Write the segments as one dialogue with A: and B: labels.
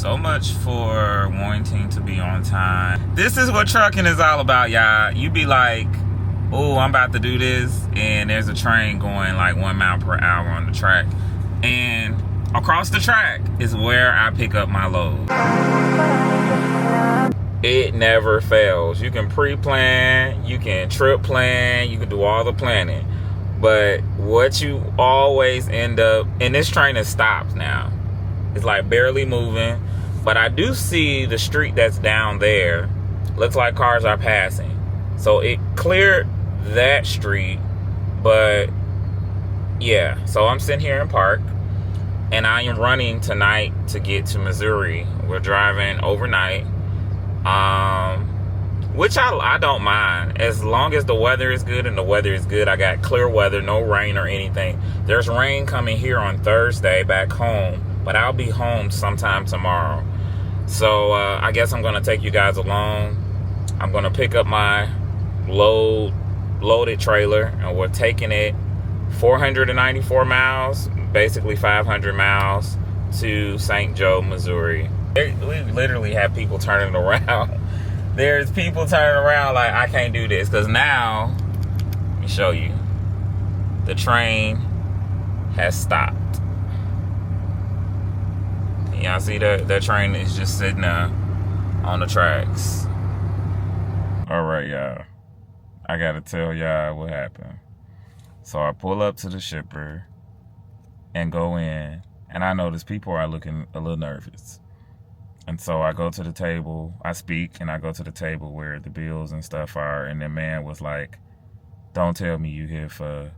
A: So much for wanting to be on time. This is what trucking is all about, y'all. You be like, oh, I'm about to do this, and there's a train going like 1 mile per hour on the track. And across the track is where I pick up my load. It never fails. You can pre-plan, you can trip plan, you can do all the planning. But what you always end up, and this train is stopped now. It's like barely moving. But I do see the street that's down there. Looks like cars are passing. So it cleared that street. But yeah, so I'm sitting here in park. And I am running tonight to get to Missouri. We're driving overnight. Which I don't mind. As long as the weather is good, and the weather is good. I got clear weather, no rain or anything. There's rain coming here on Thursday back home. But I'll be home sometime tomorrow. So I guess I'm going to take you guys along. I'm going to pick up my loaded trailer. And we're taking it 494 miles, basically 500 miles to St. Joe, Missouri. We literally have people turning around. There's people turning around like, I can't do this. Because now, let me show you. The train has stopped. Y'all see that train is just sitting on the tracks. All right, y'all. I got to tell y'all what happened. So I pull up to the shipper and go in. And I notice people are looking a little nervous. And so I go to the table. I speak and I go to the table where the bills and stuff are. And the man was like, don't tell me you here for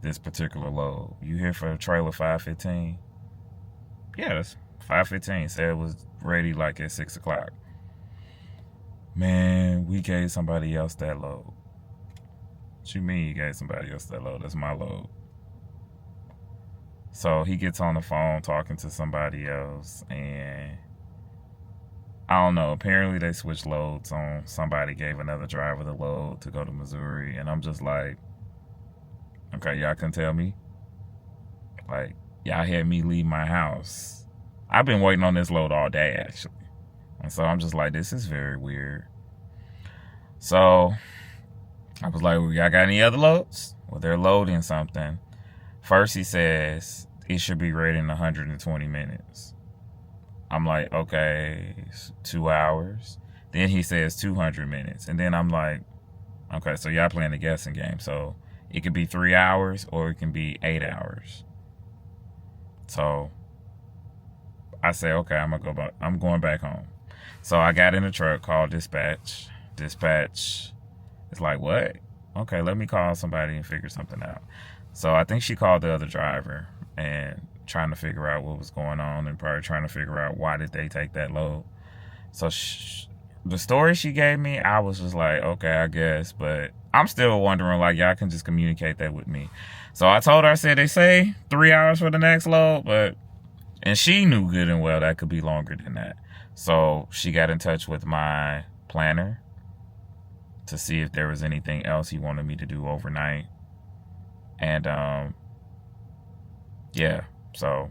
A: this particular load. You here for a trailer 515? Yeah, that's 515. Said it was ready like at 6 o'clock. Man, we gave somebody else that load. What you mean you gave somebody else that load? That's my load. So he gets on the phone talking to somebody else, and I don't know. Apparently they switched loads on. Somebody gave another driver the load to go to Missouri, and I'm just like, okay, y'all can tell me? Like, y'all had me leave my house. I've been waiting on this load all day, actually. And so I'm just like, this is very weird. So I was like, well, y'all got any other loads? Well, they're loading something. First he says, it should be ready in 120 minutes. I'm like, okay, 2 hours. Then he says 200 minutes. And then I'm like, okay, so y'all playing the guessing game. So it could be 3 hours or it can be 8 hours. So I say, okay, I'm going back home. So I got in the truck, called dispatch. Dispatch is like, what? Okay, let me call somebody and figure something out. So I think she called the other driver and trying to figure out what was going on and probably trying to figure out why did they take that load. So the story she gave me, I was just like, okay, I guess. But I'm still wondering, like, y'all can just communicate that with me. So I told her, I said, they say 3 hours for the next load, and she knew good and well that could be longer than that. So she got in touch with my planner to see if there was anything else he wanted me to do overnight. And, yeah, so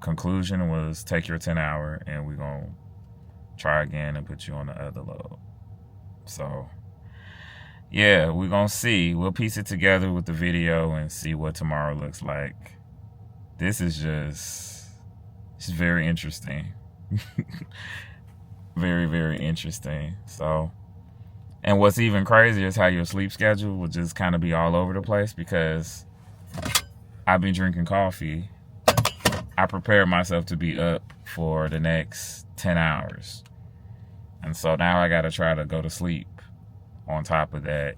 A: conclusion was take your 10 hour and we're going to try again and put you on the other load. So, yeah, we're going to see. We'll piece it together with the video and see what tomorrow looks like. This is just very interesting. Very, very interesting. So, and what's even crazier is how your sleep schedule will just kind of be all over the place because I've been drinking coffee. I prepared myself to be up for the next 10 hours. And so now I got to try to go to sleep on top of that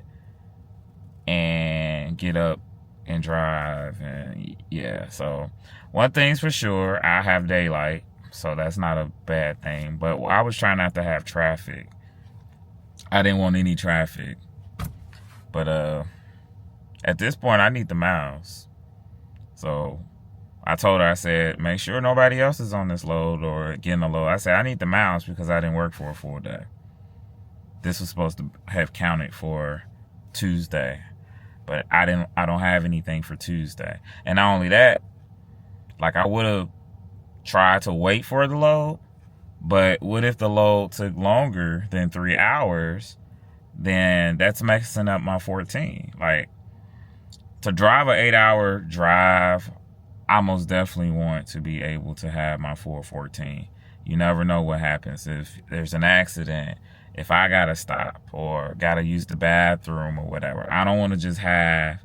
A: and get up and drive. And yeah, so one thing's for sure, I have daylight. So that's not a bad thing. But I was trying not to have traffic. I didn't want any traffic. But at this point, I need the miles. So I told her, I said, make sure nobody else is on this load or getting a load. I said, I need the miles because I didn't work for a full day. This was supposed to have counted for Tuesday. But I don't have anything for Tuesday. And not only that, like I would have try to wait for the load. But what if the load took longer than 3 hours? Then that's messing up my 14. Like, to drive an 8-hour drive, I most definitely want to be able to have my full 14. You never know what happens. If there's an accident, if I gotta stop or gotta use the bathroom or whatever, I don't want to just have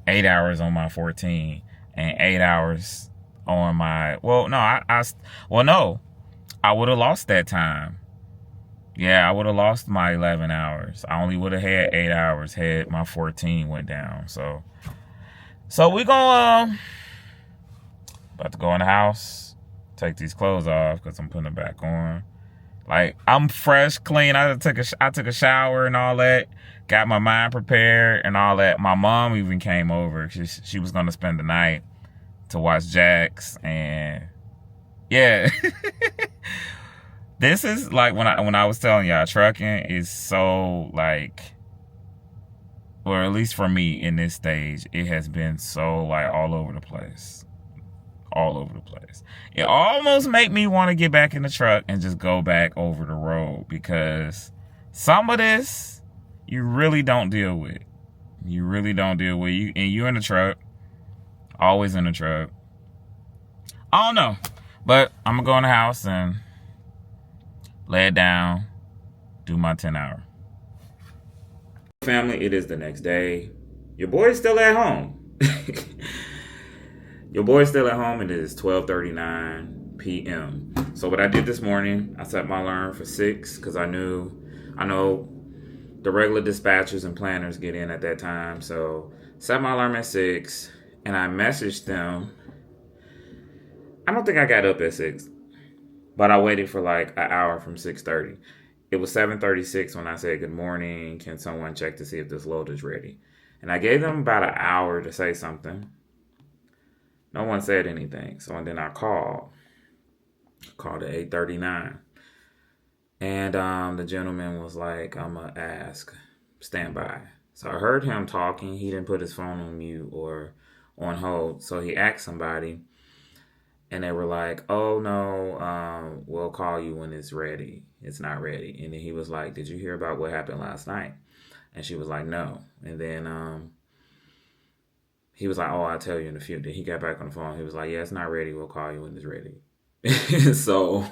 A: 8 hours on my 14 and 8 hours on my, no, I would have lost that time. Yeah, I would have lost my 11 hours. I only would have had 8 hours had my 14 went down. So we gonna about to go in the house, take these clothes off because I'm putting them back on. Like, I'm fresh, clean. I took a shower and all that. Got my mind prepared and all that. My mom even came over. She was gonna spend the night to watch Jax, and yeah. This is like when I was telling y'all, trucking is so like, or at least for me in this stage, it has been so like all over the place. All over the place. It almost made me want to get back in the truck and just go back over the road, because some of this you really don't deal with. You really don't deal with. And you in the truck. Always in the truck. I don't know. But I'm going to go in the house and lay it down, do my 10-hour. Family, it is the next day. Your boy's still at home. Your boy's still at home. It is 12:39 p.m. So what I did this morning, I set my alarm for 6 because I know the regular dispatchers and planners get in at that time. So set my alarm at 6, and I messaged them. I don't think I got up at 6. But I waited for like an hour from 6:30. It was 7:36 when I said, good morning. Can someone check to see if this load is ready? And I gave them about an hour to say something. No one said anything. So then I called at 8:39. And the gentleman was like, I'm going to ask, stand by. So I heard him talking. He didn't put his phone on mute or on hold. So he asked somebody. And they were like, oh, no, we'll call you when it's ready. It's not ready. And then he was like, did you hear about what happened last night? And she was like, no. And then he was like, oh, I'll tell you in a few. Then he got back on the phone. He was like, yeah, it's not ready. We'll call you when it's ready. So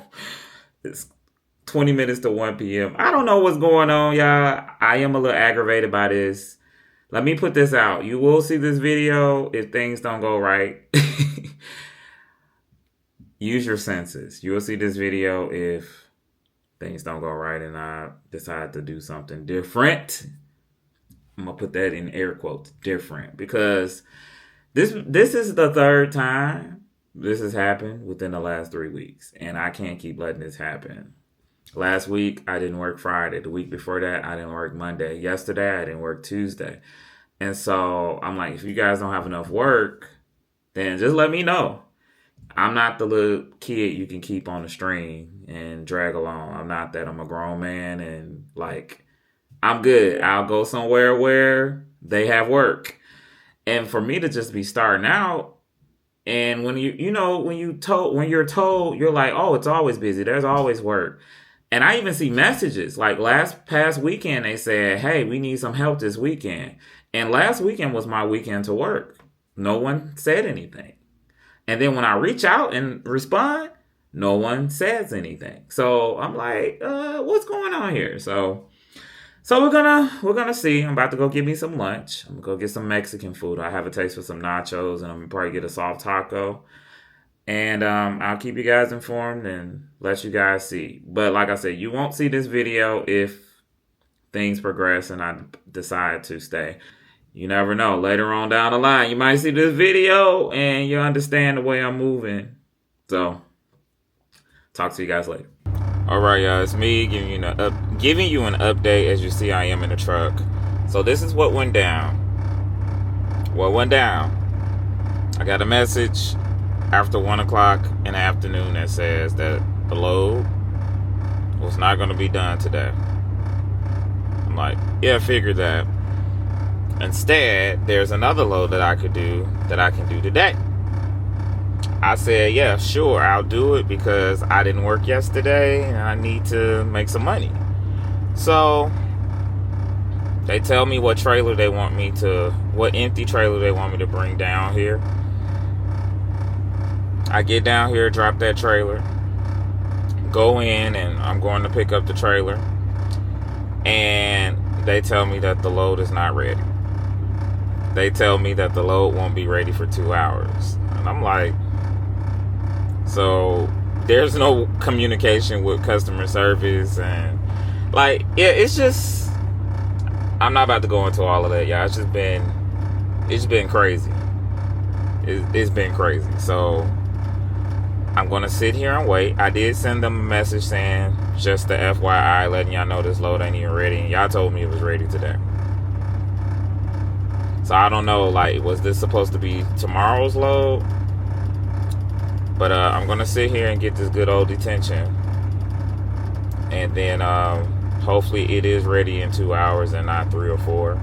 A: it's 20 minutes to 1 p.m. I don't know what's going on, y'all. I am a little aggravated by this. Let me put this out. You will see this video if things don't go right. Use your senses. You will see this video if things don't go right and I decide to do something different. I'm going to put that in air quotes, different, because this is the third time this has happened within the last 3 weeks, and I can't keep letting this happen. Last week, I didn't work Friday. The week before that, I didn't work Monday. Yesterday, I didn't work Tuesday. And so I'm like, if you guys don't have enough work, then just let me know. I'm not the little kid you can keep on the string and drag along. I'm not that. I'm a grown man, and like, I'm good. I'll go somewhere where they have work. And for me to just be starting out, and when when you're told, you're like, oh, it's always busy. There's always work. And I even see messages like past weekend, they said, hey, we need some help this weekend. And last weekend was my weekend to work. No one said anything. And then when I reach out and respond, no one says anything. So I'm like, what's going on here? So we're gonna see. I'm about to go get me some lunch. I'm gonna go get some Mexican food. I have a taste for some nachos, and I'm gonna probably get a soft taco. And I'll keep you guys informed and let you guys see. But like I said, you won't see this video if things progress and I decide to stay. You never know. Later on down the line, you might see this video and you'll understand the way I'm moving. So, talk to you guys later. All right, y'all. It's me giving you an update. As you see, I am in the truck. So, this is what went down. What went down? I got a message after 1 o'clock in the afternoon that says that the load was not going to be done today. I'm like, yeah, I figured that. Instead, there's another load that I can do today. I said, yeah, sure, I'll do it because I didn't work yesterday and I need to make some money. So they tell me what trailer they want me to, what empty trailer they want me to bring down here. I get down here, drop that trailer, go in, and I'm going to pick up the trailer. And they tell me that the load is not ready. They tell me that the load won't be ready for 2 hours. And I'm like, so there's no communication with customer service, and like, yeah, it's just, I'm not about to go into all of that, y'all. It's been crazy. It's been crazy. So I'm gonna sit here and wait. I did send them a message saying, just the FYI, letting y'all know this load ain't even ready, and y'all told me it was ready today. So I don't know, like, was this supposed to be tomorrow's load? But I'm gonna sit here and get this good old detention, and then hopefully it is ready in 2 hours and not 3 or 4.